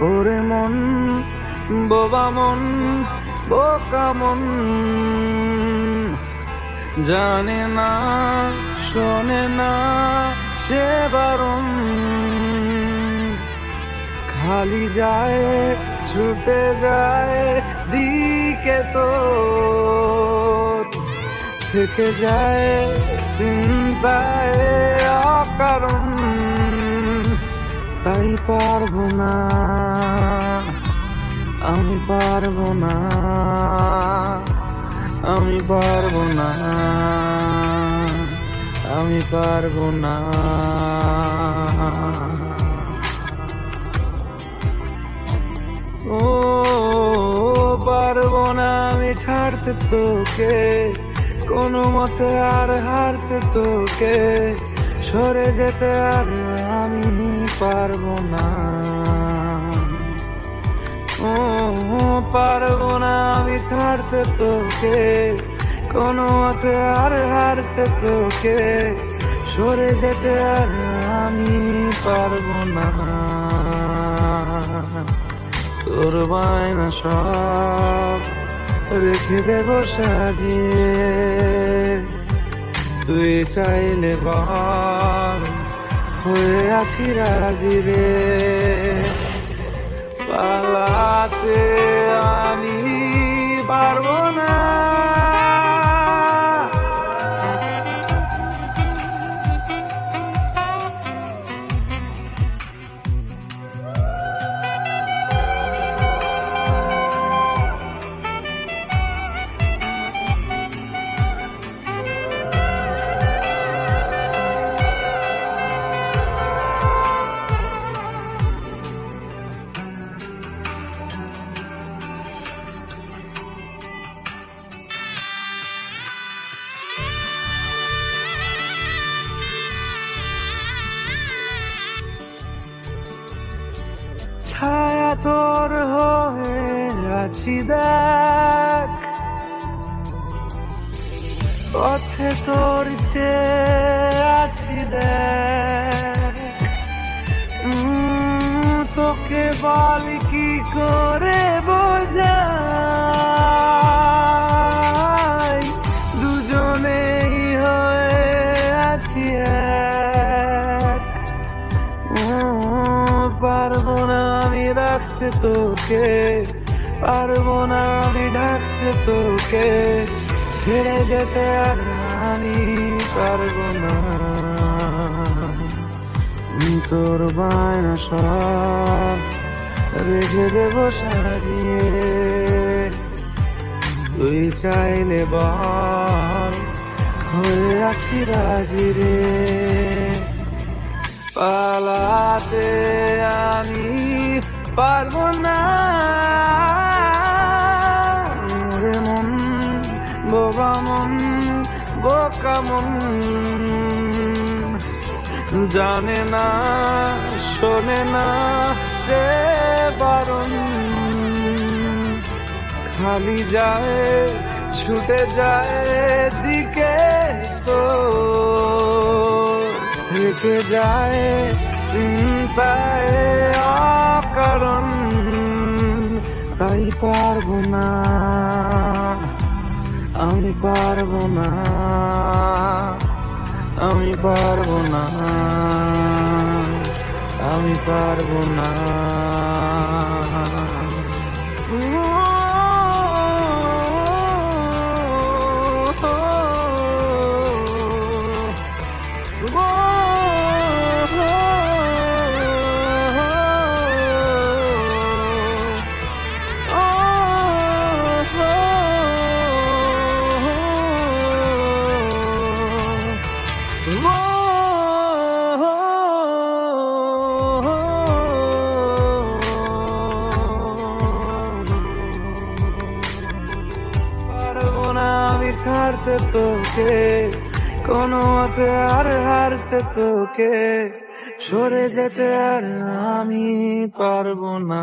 ওরে মন, বোবা মন, বোকা মন, জানে না শোনে না সে বারণ, খালি যায় ছুটে যায় দিকে তো থেকে যায় চিন্তায় অকারণ। তাই পারবো না, আমি পারবো না, আমি পারবো না, আমি পারবো না। ও পারবো না আমি ছাড়তে তোকে, কোনো মতে আর হারতে তোকে, সরে যেতে আর আমি পারবো না। ও পারবো না আমি ছাড়তে তোকে, কোনো মতে আর হারতে তোকে, সরে যেতে আর আমি পারবো না। তোর বায়না সব রেখে দেব সাজিয়ে, তুই চাইলে বল হয়ে আছি রাজি রে। পালাতে আমি পারবো না, ছায়া তোর হয়ে আছি দেখ, পথে তোর চেয়ে আছি দেখ। তোকে বল কি করে বোঝাই, দুজনেই হয়ে আছি এক। পারবো না আমি রাখতে তোকে, পারবো না আমি ঢাকতে তোকে, ছেড়ে যেতে আর আমি পারবো না। তোর বায়না সব রেখে দেব সাজিয়ে, তুই চাইলে বল হয়ে আছি রাজি রে। পালাতে আমি পারবো না, ওরে মন, বোবা মন, বোকা মন, জানে না শোনে না সে বারণ, খালি যায় ছুটে যায় দিকে তো থেকে যায় চিন্তায় অকারণ। তাই পারবো না, আমি পারবো না, আমি পারবো না, আমি পারবো না। পারবো না আমি ছাড়তে তোকে, কোনো মতে আর হারতে তোকে, সরে যেতে আর আমি পারবো না।